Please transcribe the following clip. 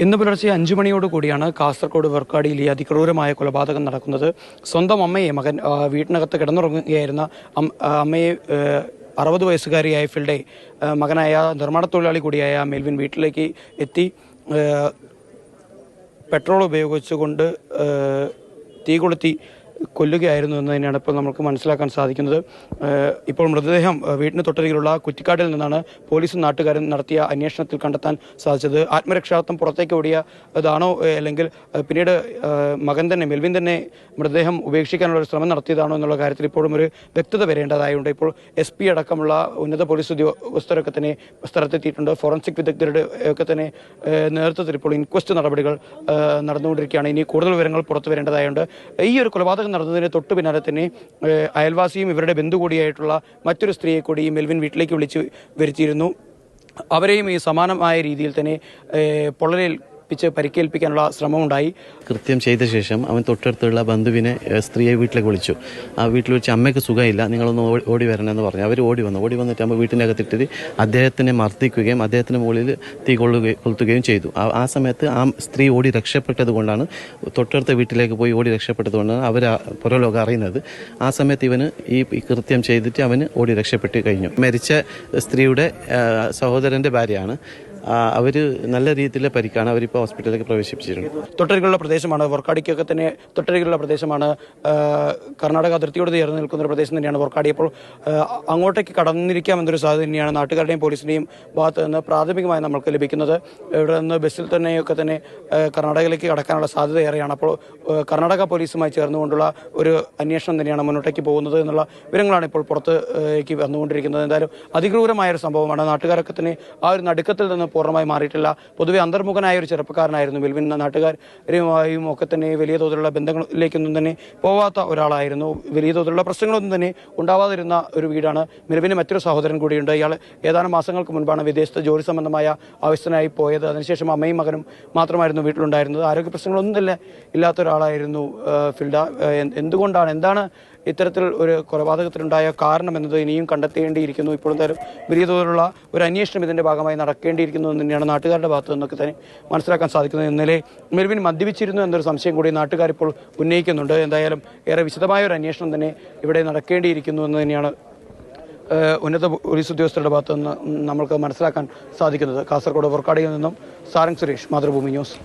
ഇന്ന് പുലർച്ചെ 5 മണിയോട് കൂടിയാണ് കാസർഗോഡ് വർക്കാടിയിൽ ഈ അതിക്രൂരമായ കൊലപാതകം നടക്കുന്നത്. സ്വന്തം അമ്മയെ മകൻ വീട്ടിനകത്ത് കിടന്നുറങ്ങുകയായിരുന്ന അമ്മയെ 60 വയസ്സുകാരിയായ ഫിൽഡെ മകനായ നിർമ്മാണ തൊഴിലാളി കൂടിയായ മെൽവിൻ വീട്ടിലേക്ക് എത്തി പെട്രോൾ ഉപയോഗിച്ചുകൊണ്ട് തീ കൊളുത്തി കൊല്ലുകയായിരുന്നു എന്ന് തന്നെയാണ് ഇപ്പോൾ നമുക്ക് മനസ്സിലാക്കാൻ സാധിക്കുന്നത്. ഇപ്പോൾ മൃതദേഹം വീടിന് തൊട്ടരികിലുള്ള കുറ്റിക്കാട്ടിൽ നിന്നാണ് പോലീസും നാട്ടുകാരും നടത്തിയ അന്വേഷണത്തിൽ കണ്ടെത്താൻ സാധിച്ചത്. ആത്മരക്ഷാർത്ഥം പുറത്തേക്ക് ഓടിയതാണോ അല്ലെങ്കിൽ പിന്നീട് മകൻ തന്നെ മെൽവിൻ തന്നെ മൃതദേഹം ഉപേക്ഷിക്കാനുള്ള ഒരു ശ്രമം നടത്തിയതാണോ എന്നുള്ള കാര്യത്തിൽ ഇപ്പോഴും ഒരു വ്യക്തത വരേണ്ടതായുണ്ട്. ഇപ്പോൾ SP അടക്കമുള്ള ഉന്നത പോലീസ് ഉദ്യോഗസ്ഥരൊക്കെ തന്നെ സ്ഥലത്തെത്തിയിട്ടുണ്ട്. ഫോറൻസിക് വിദഗ്ധരുടെ ഒക്കെ തന്നെ നേതൃത്വത്തിൽ ഇപ്പോൾ ഇൻക്വസ്റ്റ് നടപടികൾ നടന്നുകൊണ്ടിരിക്കുകയാണ്. ഇനി കൂടുതൽ വിവരങ്ങൾ പുറത്തു വരേണ്ടതായുണ്ട്. ഈ ഒരു കൊലപാതകം നടന്നതിന് തൊട്ടു പിന്നാലെ തന്നെ അയൽവാസിയും ഇവരുടെ ബന്ധു കൂടിയായിട്ടുള്ള മറ്റൊരു സ്ത്രീയെ കൂടി ഈ മെൽവിൻ വീട്ടിലേക്ക് വിളിച്ചു വരുത്തിയിരുന്നു. അവരെയും ഈ സമാനമായ രീതിയിൽ തന്നെ പൊള്ളലേൽ പരിക്കേൽപ്പിക്കാനുള്ള ശ്രമമുണ്ടായി. കൃത്യം ചെയ്ത ശേഷം അവൻ തൊട്ടടുത്തുള്ള ബന്ധുവിനെ സ്ത്രീയെ വീട്ടിലേക്ക് വിളിച്ചു. ആ വീട്ടിൽ വിളിച്ച് അമ്മയ്ക്ക് സുഖമില്ല, നിങ്ങളൊന്ന് ഓടി വരണമെന്ന് പറഞ്ഞു. അവർ ഓടി വന്നിട്ട് അമ്മ വീട്ടിൻ്റെ അകത്തിട്ട് അദ്ദേഹത്തിനെ മർദ്ദിക്കുകയും അദ്ദേഹത്തിന് മുകളിൽ തീ കൊളുത്തുകയും ചെയ്തു. ആ സമയത്ത് ആ സ്ത്രീ ഓടി രക്ഷപ്പെട്ടത് കൊണ്ടാണ്, തൊട്ടടുത്ത വീട്ടിലേക്ക് പോയി ഓടി രക്ഷപ്പെട്ടത് കൊണ്ടാണ് അവർ പുറലോകം അറിയുന്നത്. ആ സമയത്ത് ഇവന് ഈ കൃത്യം ചെയ്തിട്ട് അവന് ഓടി രക്ഷപ്പെട്ട് കഴിഞ്ഞു. മരിച്ച സ്ത്രീയുടെ സഹോദരൻ്റെ ഭാര്യയാണ്. അവർ നല്ല രീതിയിലെ പരിക്കാണ്. അവരിപ്പോൾ ഹോസ്പിറ്റലിലേക്ക് പ്രവേശിപ്പിച്ചിട്ടുണ്ട്. തൊട്ടരികിലുള്ള പ്രദേശമാണ്, വർക്കാടിക്കൊക്കെ തന്നെ തൊട്ടരികിലുള്ള പ്രദേശമാണ്. കർണാടക അതിർത്തിയോട് ചേർന്ന് നിൽക്കുന്ന ഒരു പ്രദേശം തന്നെയാണ് വർക്കാടി. അപ്പോൾ അങ്ങോട്ടേക്ക് കടന്നിരിക്കാമെന്നൊരു സാധ്യത തന്നെയാണ് നാട്ടുകാരുടെയും പോലീസിൻ്റെയും ഭാഗത്ത് നിന്ന് പ്രാഥമികമായി നമ്മൾക്ക് ലഭിക്കുന്നത്. ഇവിടെ നിന്ന് ബസ്സിൽ തന്നെയൊക്കെ തന്നെ കർണാടകയിലേക്ക് കടക്കാനുള്ള സാധ്യത ഏറെയാണ്. അപ്പോൾ കർണാടക പോലീസുമായി ചേർന്നുകൊണ്ടുള്ള ഒരു അന്വേഷണം തന്നെയാണ് മുന്നോട്ടേക്ക് പോകുന്നത് എന്നുള്ള വിവരങ്ങളാണ് ഇപ്പോൾ പുറത്തേക്ക് വന്നുകൊണ്ടിരിക്കുന്നത്. എന്തായാലും അതിക്രൂരമായൊരു സംഭവമാണ്. നാട്ടുകാരൊക്കെ തന്നെ ആ ഒരു നടുക്കത്തിൽ നിന്ന് പൂർണ്ണമായി മാറിയിട്ടില്ല. പൊതുവെ അന്തർമുഖനായ ഒരു ചെറുപ്പക്കാരനായിരുന്നു മെൽവിൻ. നാട്ടുകാരുമായും ഒക്കെ തന്നെ വലിയ തോതിലുള്ള ബന്ധങ്ങളിലേക്കൊന്നും തന്നെ പോവാത്ത ഒരാളായിരുന്നു. വലിയ തോതിലുള്ള പ്രശ്നങ്ങളൊന്നും തന്നെ ഉണ്ടാവാതിരുന്ന ഒരു വീടാണ്. മെൽവിന് മറ്റൊരു സഹോദരൻ കൂടിയുണ്ട്. ഇയാൾ ഏതാനും മാസങ്ങൾക്ക് മുൻപാണ് വിദേശത്ത് ജോലി സംബന്ധമായ ആവശ്യത്തിനായി പോയത്. അതിനുശേഷം അമ്മയും മകനും മാത്രമായിരുന്നു വീട്ടിലുണ്ടായിരുന്നത്. ആരോഗ്യ പ്രശ്നങ്ങളൊന്നും തന്നെ ഇല്ലാത്ത ഒരാളായിരുന്നു ഫിൽഡ. എന്താണ് ഇത്തരത്തിൽ ഒരു കൊലപാതകത്തിനുണ്ടായ കാരണം എന്നത് ഇനിയും കണ്ടെത്തേണ്ടിയിരിക്കുന്നു. ഇപ്പോൾ എന്തായാലും വലിയ തോതിലുള്ള ഒരു അന്വേഷണം ഇതിൻ്റെ ഭാഗമായി നടക്കേണ്ടിയിരിക്കുന്നു എന്ന് തന്നെയാണ് നാട്ടുകാരുടെ ഭാഗത്തു നിന്നൊക്കെ തന്നെ മനസ്സിലാക്കാൻ സാധിക്കുന്നത്. ഇന്നലെ മെൽവിൻ മദ്യപിച്ചിരുന്നു എന്നൊരു സംശയം കൂടി നാട്ടുകാർ ഇപ്പോൾ ഉന്നയിക്കുന്നുണ്ട്. എന്തായാലും ഏറെ വിശദമായ ഒരു അന്വേഷണം തന്നെ ഇവിടെ നടക്കേണ്ടിയിരിക്കുന്നു എന്ന് തന്നെയാണ് ഉന്നത പോലീസ് ഉദ്യോഗസ്ഥരുടെ ഭാഗത്തു നിന്ന് നമ്മൾക്ക് മനസ്സിലാക്കാൻ സാധിക്കുന്നത്. കാസർഗോഡ് വർക്കാടിയിൽ നിന്നും സാരംഗ് സുരേഷ്, മാതൃഭൂമി ന്യൂസ്.